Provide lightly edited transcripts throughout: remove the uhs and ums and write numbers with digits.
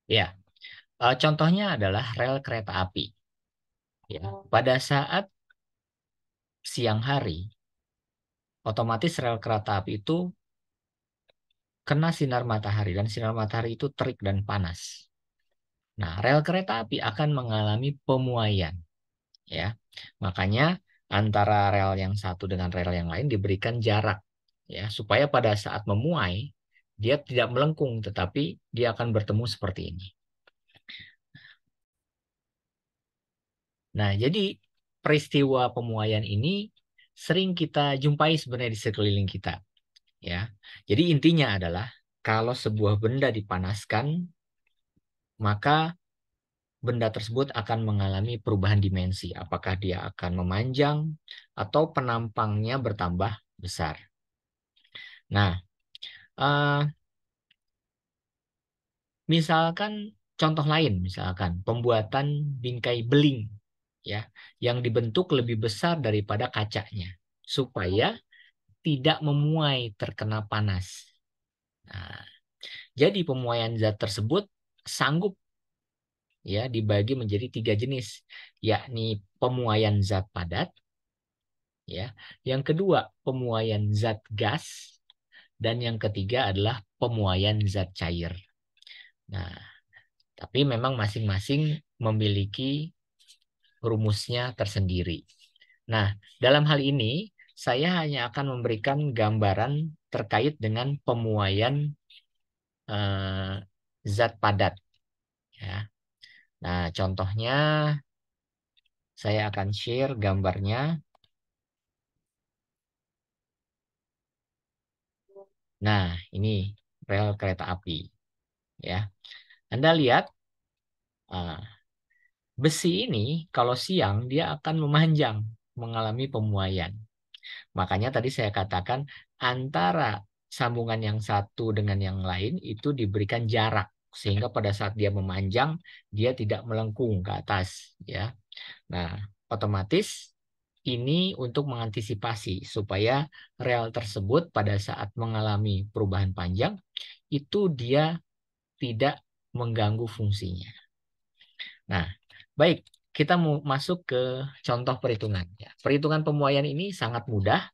Ya, contohnya adalah rel kereta api. Ya, pada saat siang hari, otomatis rel kereta api itu kena sinar matahari dan sinar matahari itu terik dan panas. Nah, rel kereta api akan mengalami pemuaian, ya. Makanya antara rel yang satu dengan rel yang lain diberikan jarak, ya, supaya pada saat memuai dia tidak melengkung, tetapi dia akan bertemu seperti ini. Nah, jadi peristiwa pemuaian ini sering kita jumpai sebenarnya di sekeliling kita, ya. Jadi intinya adalah kalau sebuah benda dipanaskan, maka benda tersebut akan mengalami perubahan dimensi. Apakah dia akan memanjang atau penampangnya bertambah besar. Nah, eh, misalkan contoh lain, misalkan pembuatan bingkai beling, ya, yang dibentuk lebih besar daripada kacanya, supaya tidak memuai terkena panas. Nah, jadi pemuaian zat tersebut sanggup, ya, dibagi menjadi 3 jenis, yakni pemuaian zat padat, ya. Yang kedua, pemuaian zat gas, dan yang ketiga adalah pemuaian zat cair. Nah, tapi memang masing-masing memiliki rumusnya tersendiri. Nah, dalam hal ini saya hanya akan memberikan gambaran terkait dengan pemuaian eh, zat padat, ya. Nah, contohnya saya akan share gambarnya. Nah, ini rel kereta api, ya. Anda lihat, ah, besi ini kalau siang dia akan memanjang, mengalami pemuaian. Makanya tadi saya katakan antara sambungan yang satu dengan yang lain itu diberikan jarak sehingga pada saat dia memanjang dia tidak melengkung ke atas, ya. Nah, otomatis ini untuk mengantisipasi supaya rel tersebut pada saat mengalami perubahan panjang itu dia tidak mengganggu fungsinya. Nah, baik, kita mau masuk ke contoh perhitungan. Ya, perhitungan pemuaian ini sangat mudah,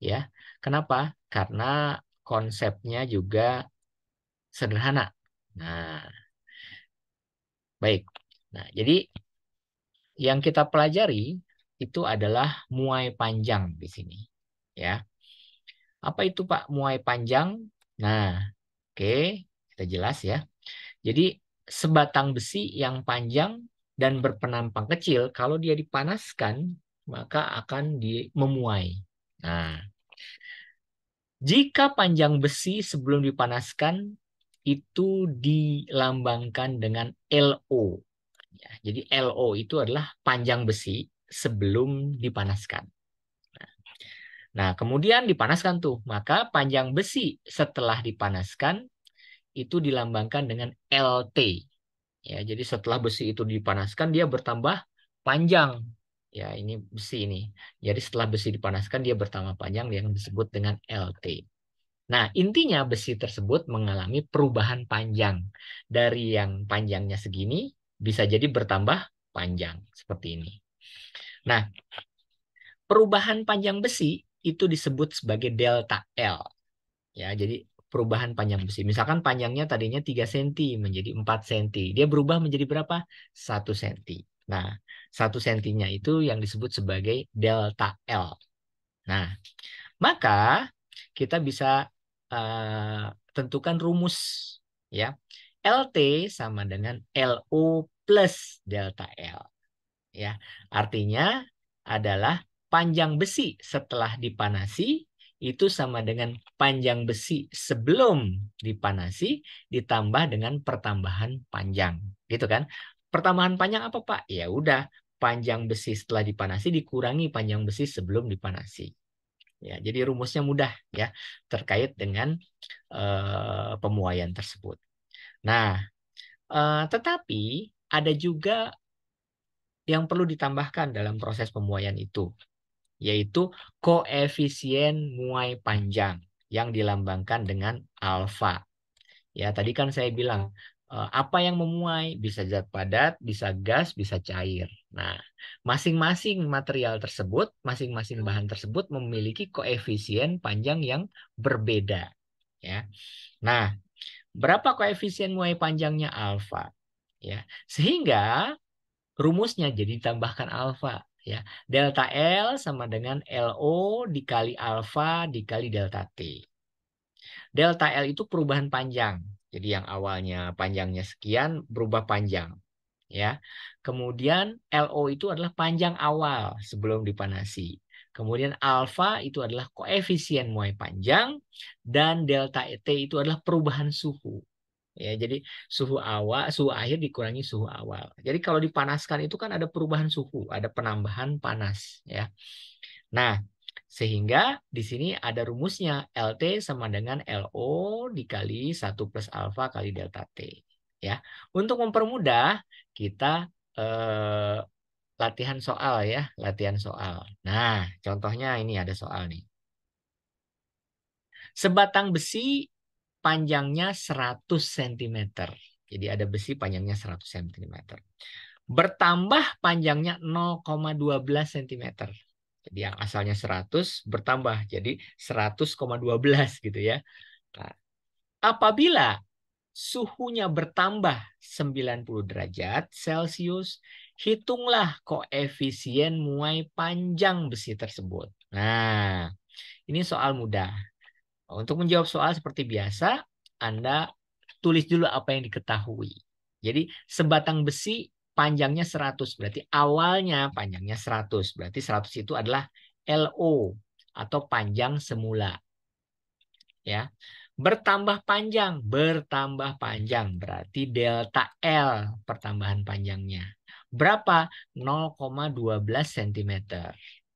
ya. Kenapa? Karena konsepnya juga sederhana. Nah, baik. Nah, jadi yang kita pelajari itu adalah muai panjang di sini, ya. Apa itu Pak muai panjang? Nah, oke, kita jelas ya. Jadi sebatang besi yang panjang dan berpenampang kecil, kalau dia dipanaskan, maka akan memuai. Nah, jika panjang besi sebelum dipanaskan, itu dilambangkan dengan LO. Ya, jadi LO itu adalah panjang besi sebelum dipanaskan. Nah, kemudian dipanaskan tuh, maka panjang besi setelah dipanaskan itu dilambangkan dengan LT. Ya, jadi setelah besi itu dipanaskan dia bertambah panjang. Ya, ini besi ini. Jadi setelah besi dipanaskan dia bertambah panjang yang disebut dengan LT. Nah, intinya besi tersebut mengalami perubahan panjang. Dari yang panjangnya segini bisa jadi bertambah panjang seperti ini. Nah, perubahan panjang besi itu disebut sebagai delta L. Ya, jadi perubahan panjang besi. Misalkan panjangnya tadinya 3 cm menjadi 4 cm. Dia berubah menjadi berapa? 1 cm. Nah, 1 cm-nya itu yang disebut sebagai delta L. Nah, maka kita bisa tentukan rumus, ya. LT sama dengan LO plus delta L. Ya, artinya adalah panjang besi setelah dipanasi itu sama dengan panjang besi sebelum dipanasi ditambah dengan pertambahan panjang, gitu kan? Pertambahan panjang apa Pak? Ya udah, panjang besi setelah dipanasi dikurangi panjang besi sebelum dipanasi. Ya, jadi rumusnya mudah ya terkait dengan pemuaian tersebut. Nah, tetapi ada juga yang perlu ditambahkan dalam proses pemuaian itu, yaitu koefisien muai panjang yang dilambangkan dengan alfa. Ya, tadi kan saya bilang apa yang memuai, bisa zat padat, bisa gas, bisa cair. Nah, masing-masing material tersebut, masing-masing bahan tersebut memiliki koefisien panjang yang berbeda. Ya. Nah, berapa koefisien muai panjangnya alfa? Ya, sehingga rumusnya jadi ditambahkan alfa. Ya, delta L sama dengan LO dikali alfa dikali delta T. Delta L itu perubahan panjang. Jadi yang awalnya panjangnya sekian berubah panjang. Ya. Kemudian LO itu adalah panjang awal sebelum dipanasi. Kemudian alfa itu adalah koefisien muai panjang dan delta T itu adalah perubahan suhu. Ya, jadi suhu awal, suhu akhir dikurangi suhu awal. Jadi kalau dipanaskan itu kan ada perubahan suhu, ada penambahan panas, ya. Nah, sehingga di sini ada rumusnya LT sama dengan LO dikali 1 plus alfa kali delta T. Ya. Untuk mempermudah, kita latihan soal ya, latihan soal. Nah, contohnya ini ada soal nih. Sebatang besi panjangnya 100 cm. Jadi ada besi panjangnya 100 cm. Bertambah panjangnya 0,12 cm. Jadi yang asalnya 100 bertambah jadi 100,12 gitu ya. Nah, apabila suhunya bertambah 90 derajat Celcius, hitunglah koefisien muai panjang besi tersebut. Nah, ini soal mudah. Untuk menjawab soal seperti biasa, Anda tulis dulu apa yang diketahui. Jadi sebatang besi panjangnya 100, berarti awalnya panjangnya 100. Berarti 100 itu adalah LO atau panjang semula. Ya. Bertambah panjang berarti delta L pertambahan panjangnya. Berapa? 0,12 cm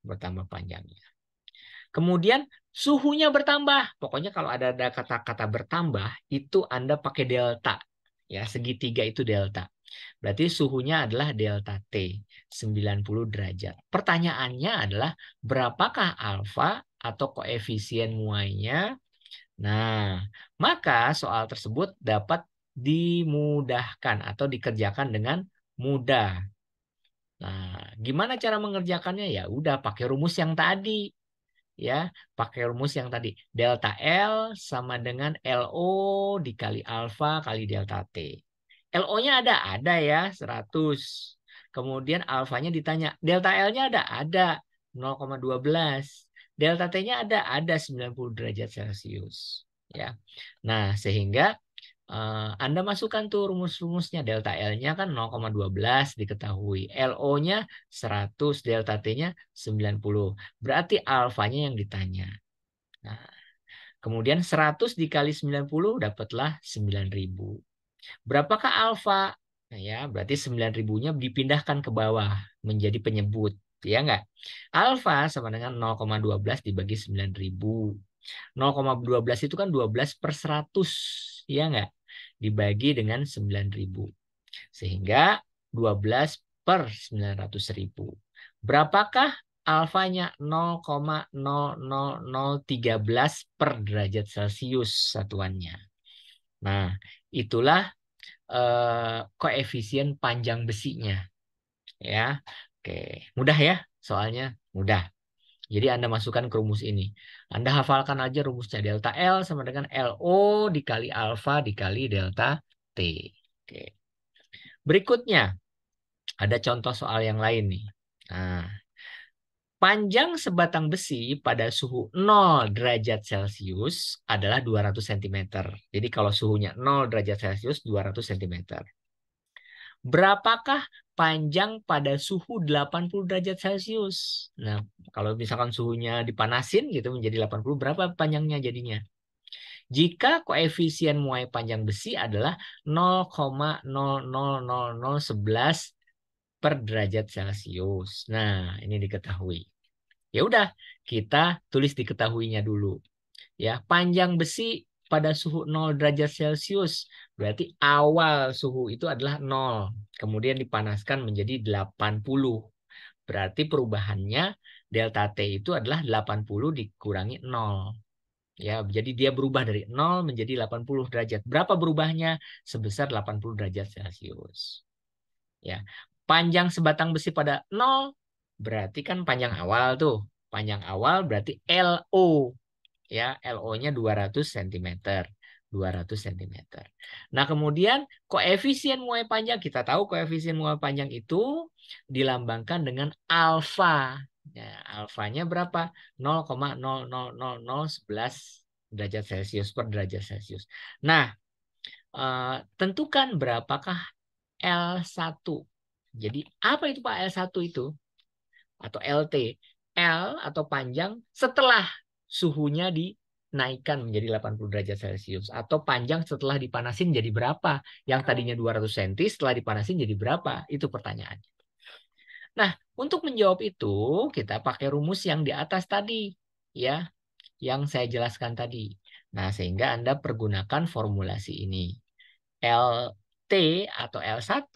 bertambah panjangnya. Kemudian suhunya bertambah. Pokoknya kalau ada kata-kata bertambah, itu Anda pakai delta. Ya, segitiga itu delta. Berarti suhunya adalah delta T, 90 derajat. Pertanyaannya adalah berapakah alfa atau koefisien muainya? Nah, maka soal tersebut dapat dimudahkan atau dikerjakan dengan mudah. Nah, gimana cara mengerjakannya? Ya udah pakai rumus yang tadi. Ya, pakai rumus yang tadi. Delta L sama dengan LO dikali alfa kali delta T. LO-nya ada? Ada ya, 100. Kemudian alfanya ditanya. Delta L-nya ada? Ada. 0,12. Delta T-nya ada? Ada 90 derajat Celcius. Ya. Nah, sehingga Anda masukkan tuh rumus-rumusnya. Delta L-nya kan 0,12 diketahui. LO-nya 100, delta T-nya 90. Berarti alfanya yang ditanya. Nah, kemudian 100 dikali 90 dapatlah 9.000. Berapakah alfa? Nah, ya, berarti 9.000-nya dipindahkan ke bawah menjadi penyebut. Ya enggak? Alfa sama dengan 0,12 dibagi 9.000. 0,12 itu kan 12 per 100. Ya enggak? Dibagi dengan 9.000. Sehingga 12 per 900.000. Berapakah alfanya? 0,00013 per derajat Celcius satuannya. Nah, itulah koefisien panjang besinya. Ya, oke. Mudah ya soalnya? Mudah. Jadi Anda masukkan ke rumus ini. Anda hafalkan aja rumusnya. Delta L sama dengan LO dikali alfa dikali delta T. Oke. Berikutnya, ada contoh soal yang lain nih. Nah, panjang sebatang besi pada suhu 0 derajat Celcius adalah 200 cm. Jadi kalau suhunya 0 derajat Celcius, 200 cm. Berapakah panjang pada suhu 80 derajat Celcius? Nah, kalau misalkan suhunya dipanasin gitu menjadi 80, berapa panjangnya jadinya? Jika koefisien muai panjang besi adalah 0,000011 per derajat Celcius. Nah, ini diketahui. Ya udah, kita tulis diketahuinya dulu. Ya, panjang besi pada suhu 0 derajat Celcius. Berarti awal suhu itu adalah 0. Kemudian dipanaskan menjadi 80. Berarti perubahannya delta T itu adalah 80 dikurangi 0. Ya, jadi dia berubah dari 0 menjadi 80 derajat. Berapa berubahnya? Sebesar 80 derajat Celcius. Ya. Panjang sebatang besi pada 0 berarti kan panjang awal tuh. Panjang awal berarti LO. Ya, LO-nya 200 cm. 200 cm. Nah, kemudian koefisien muai panjang, kita tahu koefisien muai panjang itu dilambangkan dengan alfa. Ya, alfanya berapa? 0,00011 derajat Celcius per derajat Celcius. Nah, tentukan berapakah L1. Jadi, apa itu Pak L1 itu? Atau LT. L atau panjang setelah suhunya dinaikkan menjadi 80 derajat Celcius. Atau panjang setelah dipanasin jadi berapa? Yang tadinya 200 cm setelah dipanasin jadi berapa? Itu pertanyaannya. Nah, untuk menjawab itu kita pakai rumus yang di atas tadi, ya, yang saya jelaskan tadi. Nah, sehingga Anda pergunakan formulasi ini. LT atau L1,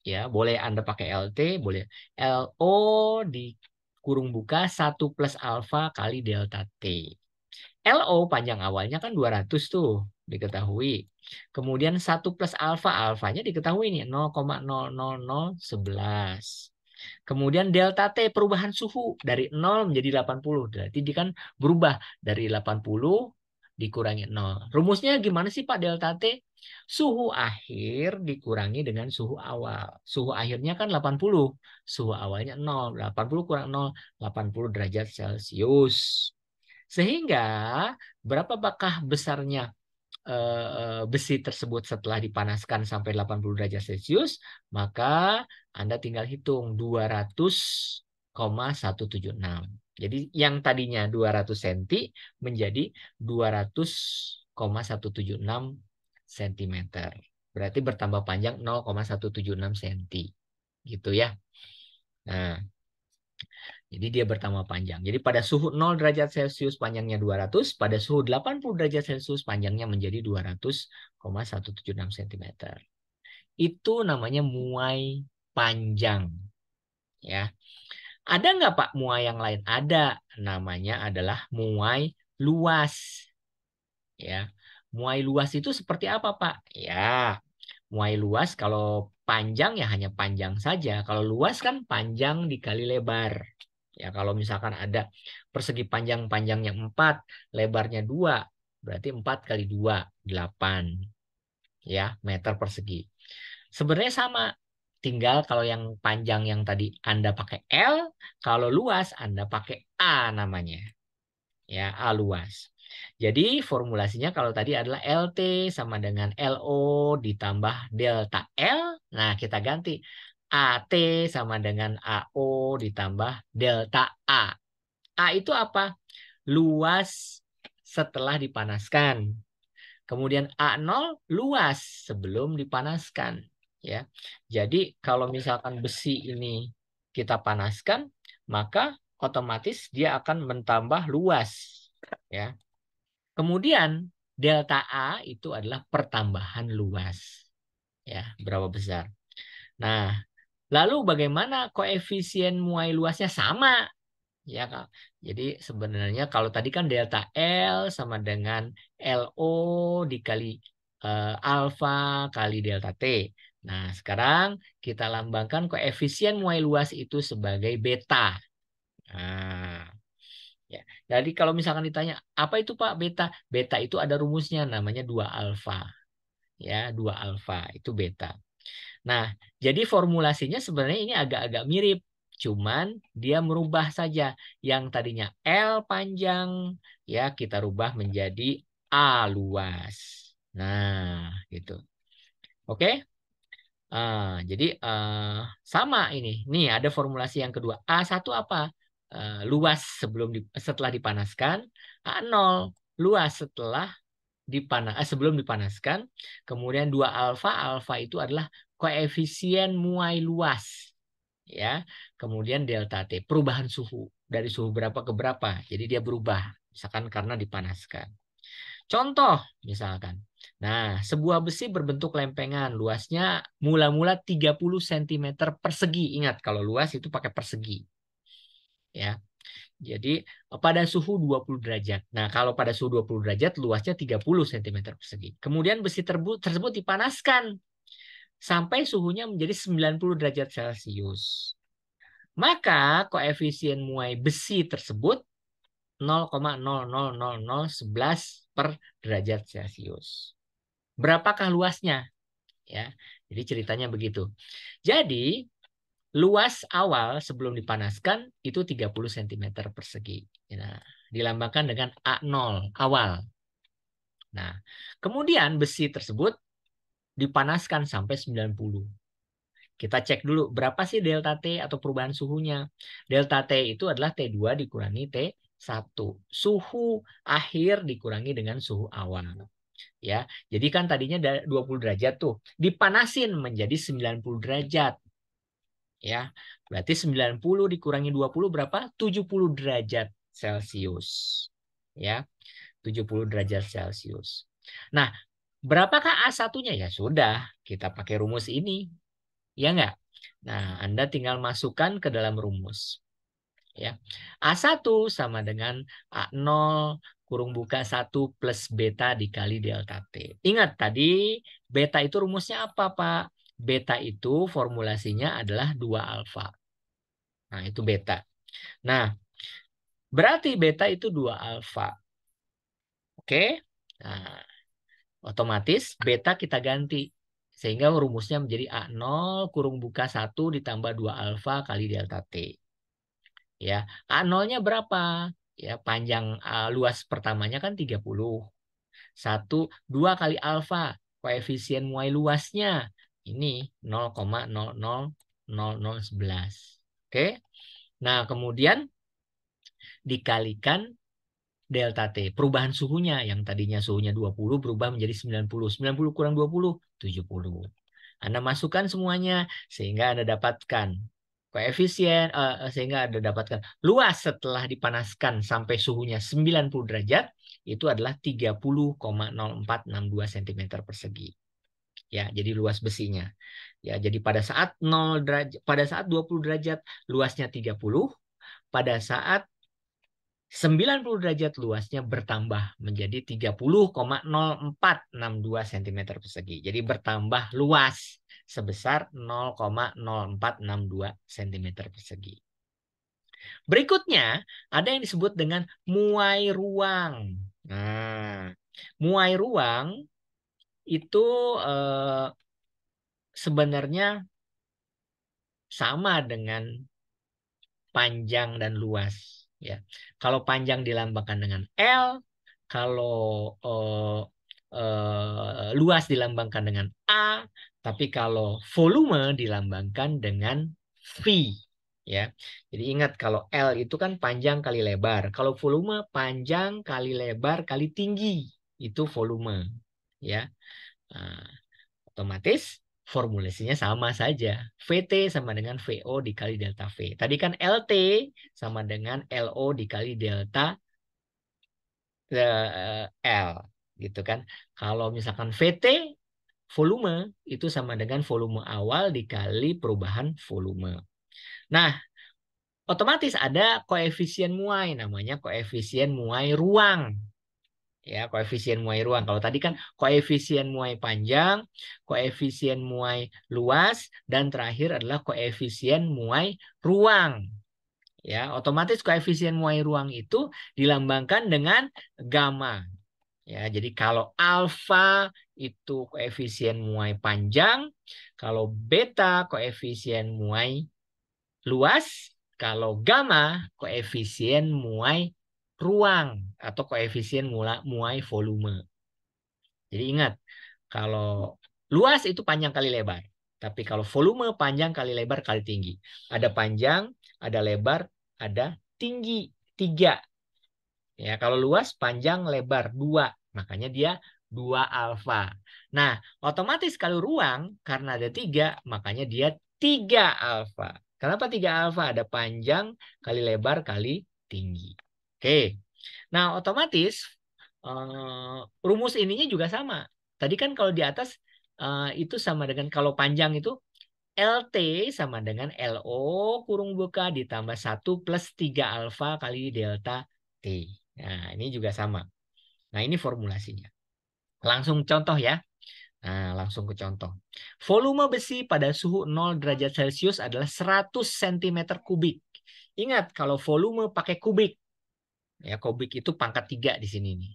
ya, boleh Anda pakai LT, boleh LO di kurung buka 1 plus alfa kali delta T. LO panjang awalnya kan 200 tuh, diketahui. Kemudian 1 plus alfa, alfanya diketahui nih 0,00011. Kemudian delta T perubahan suhu dari 0 menjadi 80. Berarti dia kan berubah dari 80 dikurangi 0. Rumusnya gimana sih Pak delta T? Suhu akhir dikurangi dengan suhu awal. Suhu akhirnya kan 80. Suhu awalnya 0. 80 kurang 0, 80 derajat Celcius. Sehingga berapakah besarnya besi tersebut setelah dipanaskan sampai 80 derajat Celcius, maka Anda tinggal hitung 200,176. Jadi yang tadinya 200 cm menjadi 200,176 cm. Berarti bertambah panjang 0,176 cm. Gitu ya. Nah, jadi dia bertambah panjang. Jadi pada suhu 0 derajat Celcius panjangnya 200, pada suhu 80 derajat Celcius panjangnya menjadi 200,176 cm. Itu namanya muai panjang. Ya. Ada nggak Pak muai yang lain? Ada. Namanya adalah muai luas. Ya. Muai luas itu seperti apa Pak? Ya, muai luas kalau panjang ya hanya panjang saja. Kalau luas kan panjang dikali lebar. Ya, kalau misalkan ada persegi panjang-panjangnya 4, lebarnya 2, berarti 4 kali 2, 8 ya, meter persegi. Sebenarnya sama. Tinggal kalau yang panjang yang tadi Anda pakai L, kalau luas Anda pakai A namanya. Ya, A luas. Jadi formulasinya kalau tadi adalah LT sama dengan LO ditambah delta L. Nah, kita ganti. AT sama dengan AO ditambah delta A. A itu apa? Luas setelah dipanaskan. Kemudian A0 luas sebelum dipanaskan. Ya. Jadi kalau misalkan besi ini kita panaskan, maka otomatis dia akan mentambah luas. Ya. Kemudian delta A itu adalah pertambahan luas. Ya, berapa besar? Nah, lalu bagaimana koefisien muai luasnya? Sama. Ya, Kak. Jadi sebenarnya kalau tadi kan delta L sama dengan LO dikali alfa kali delta T. Nah, sekarang kita lambangkan koefisien muai luas itu sebagai beta. Nah, ya. Jadi kalau misalkan ditanya, apa itu Pak beta? Beta itu ada rumusnya namanya 2 alfa. Ya, 2 alfa itu beta. Nah, jadi formulasinya sebenarnya ini agak-agak mirip. Cuman dia merubah saja. Yang tadinya L panjang, ya kita rubah menjadi A luas. Nah, gitu. Oke? Jadi sama ini. Nih ada formulasi yang kedua. A1 apa? Luas setelah dipanaskan. A0 luas sebelum dipanaskan. Kemudian 2 alfa. Alfa itu adalah koefisien muai luas. Ya. Kemudian delta T, perubahan suhu. Dari suhu berapa ke berapa. Jadi dia berubah. Misalkan karena dipanaskan. Contoh misalkan. Nah, sebuah besi berbentuk lempengan, luasnya mula-mula 30 cm persegi. Ingat, kalau luas itu pakai persegi. Ya. Jadi pada suhu 20 derajat. Nah, kalau pada suhu 20 derajat luasnya 30 cm persegi. Kemudian besi tersebut dipanaskan sampai suhunya menjadi 90 derajat Celcius. Maka koefisien muai besi tersebut 0,00011 per derajat Celcius. Berapakah luasnya? Ya, jadi ceritanya begitu. Jadi luas awal sebelum dipanaskan itu 30 cm persegi. Nah, dilambangkan dengan A0 awal. Nah, kemudian besi tersebut dipanaskan sampai 90. Kita cek dulu berapa sih delta T atau perubahan suhunya. Delta T itu adalah T2 dikurangi T1. Suhu akhir dikurangi dengan suhu awal. Ya, jadi kan tadinya 20 derajat tuh, dipanasin menjadi 90 derajat. Ya, berarti 90 dikurangi 20 berapa? 70 derajat Celcius. Ya, 70 derajat Celcius. Nah, berapakah A1-nya? Ya sudah, kita pakai rumus ini. Ya enggak? Nah, Anda tinggal masukkan ke dalam rumus. Ya. A1 sama dengan A0 kurung buka 1 plus beta dikali delta T. Ingat tadi beta itu rumusnya apa, Pak? Beta itu formulasinya adalah 2 alfa. Nah, itu beta. Nah, berarti beta itu 2 alfa. Oke? Nah, otomatis beta kita ganti. Sehingga rumusnya menjadi A0 kurung buka 1 ditambah 2 alfa kali delta T. Ya, A0-nya berapa? Ya, panjang luas pertamanya kan 30. 2 kali alfa, koefisien muai luasnya. Ini 0,000011. Oke. Nah, kemudian dikalikan delta T. Perubahan suhunya yang tadinya suhunya 20 berubah menjadi 90. 90 kurang 20, 70. Anda masukkan semuanya sehingga Anda dapatkan koefisien sehingga Anda dapatkan luas setelah dipanaskan sampai suhunya 90 derajat itu adalah 30,0462 cm persegi. Ya, jadi luas besinya. Ya, jadi pada saat 0 derajat, pada saat 20 derajat luasnya 30, pada saat 90 derajat luasnya bertambah menjadi 30,0462 cm persegi. Jadi bertambah luas sebesar 0,0462 cm persegi. Berikutnya ada yang disebut dengan muai ruang. Nah, muai ruang itu sebenarnya sama dengan panjang dan luas. Ya, kalau panjang dilambangkan dengan L, kalau luas dilambangkan dengan A, tapi kalau volume dilambangkan dengan V. Ya, jadi ingat kalau L itu kan panjang kali lebar, kalau volume panjang kali lebar kali tinggi itu volume. Ya, nah, otomatis formulasinya sama saja. VT sama dengan VO dikali delta V. Tadi kan LT sama dengan LO dikali delta L. Gitu kan. Kalau misalkan VT, volume, itu sama dengan volume awal dikali perubahan volume. Nah, otomatis ada koefisien muai. Namanya koefisien muai ruang. Ya, koefisien muai ruang. Kalau tadi kan koefisien muai panjang, koefisien muai luas, dan terakhir adalah koefisien muai ruang. Ya, otomatis koefisien muai ruang itu dilambangkan dengan gamma. Ya, jadi kalau alfa itu koefisien muai panjang, kalau beta koefisien muai luas, kalau gamma koefisien muai ruang atau koefisien muai volume. Jadi ingat, kalau luas itu panjang kali lebar. Tapi kalau volume panjang kali lebar kali tinggi. Ada panjang, ada lebar, ada tinggi. 3. Ya, kalau luas panjang lebar 2. Makanya dia 2 alfa. Nah, otomatis kalau ruang karena ada 3, makanya dia 3 alfa. Kenapa 3 alfa? Ada panjang kali lebar kali tinggi. Oke. Nah, otomatis rumus ininya juga sama. Tadi kan kalau di atas itu sama dengan kalau panjang itu LT sama dengan LO kurung buka ditambah 1 plus 3 alfa kali delta T. Nah, ini juga sama. Nah, ini formulasinya. Langsung contoh ya. Nah, langsung ke contoh. Volume besi pada suhu 0 derajat Celcius adalah 100 cm kubik. Ingat, kalau volume pakai kubik. Ya, kubik itu pangkat 3 di sini nih.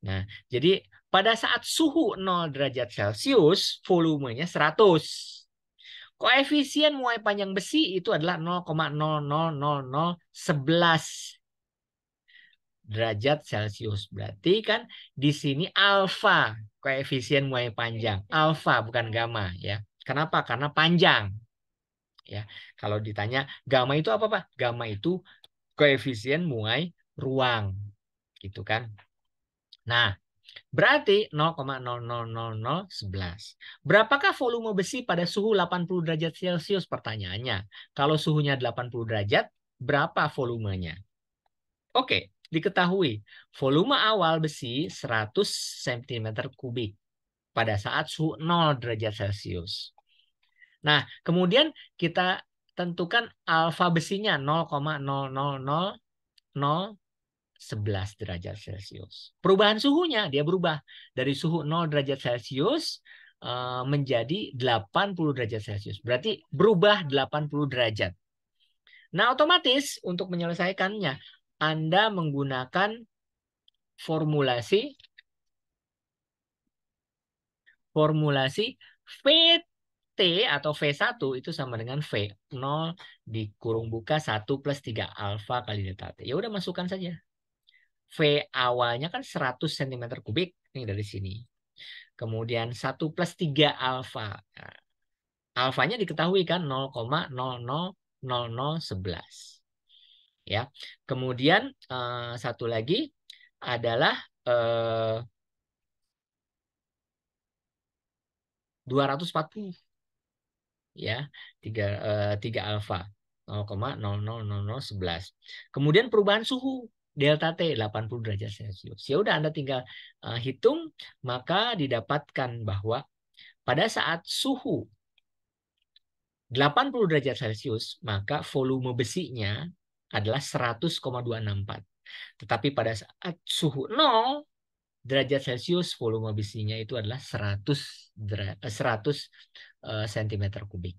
Nah, jadi pada saat suhu 0 derajat Celcius, volumenya 100. Koefisien muai panjang besi itu adalah 0,000011 derajat Celcius. Berarti kan di sini alfa koefisien muai panjang. Alfa bukan gamma ya. Kenapa? Karena panjang. Ya. Kalau ditanya gamma itu apa, Pak? Gamma itu koefisien muai ruang. Gitu kan. Nah, berarti 0,000011. Berapakah volume besi pada suhu 80 derajat Celcius? Pertanyaannya. Kalau suhunya 80 derajat, berapa volumenya? Oke, diketahui volume awal besi 100 cm kubik pada saat suhu 0 derajat Celcius. Nah, kemudian kita tentukan alfa besinya 0,000011 derajat Celcius. Perubahan suhunya dia berubah dari suhu 0 derajat Celcius menjadi 80 derajat Celcius. Berarti berubah 80 derajat. Nah, otomatis untuk menyelesaikannya Anda menggunakan formulasi VT atau V1 itu sama dengan V0 dikurung buka 1 plus 3 alfa kali delta T. Ya udah masukkan saja. V awalnya kan 100 cm kubik. Ini dari sini. Kemudian 1 plus 3 alfa. Nah, alfanya diketahui kan 0,000011. Ya. Kemudian satu lagi adalah 240 ya 3 alfa 0,000011. Kemudian perubahan suhu delta T 80 derajat Celcius. Ya udah Anda tinggal hitung maka didapatkan bahwa pada saat suhu 80 derajat Celcius maka volume besinya adalah 100,264. Tetapi pada saat suhu 0 derajat Celcius volume besinya itu adalah 100 cm kubik.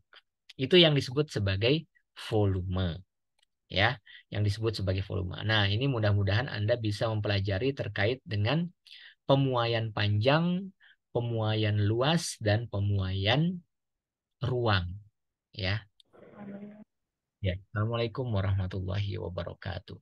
Itu yang disebut sebagai volume. Ya, yang disebut sebagai volume. Nah, ini mudah-mudahan Anda bisa mempelajari terkait dengan pemuaian panjang, pemuaian luas, dan pemuaian ruang. Ya. Ya. Assalamualaikum warahmatullahi wabarakatuh.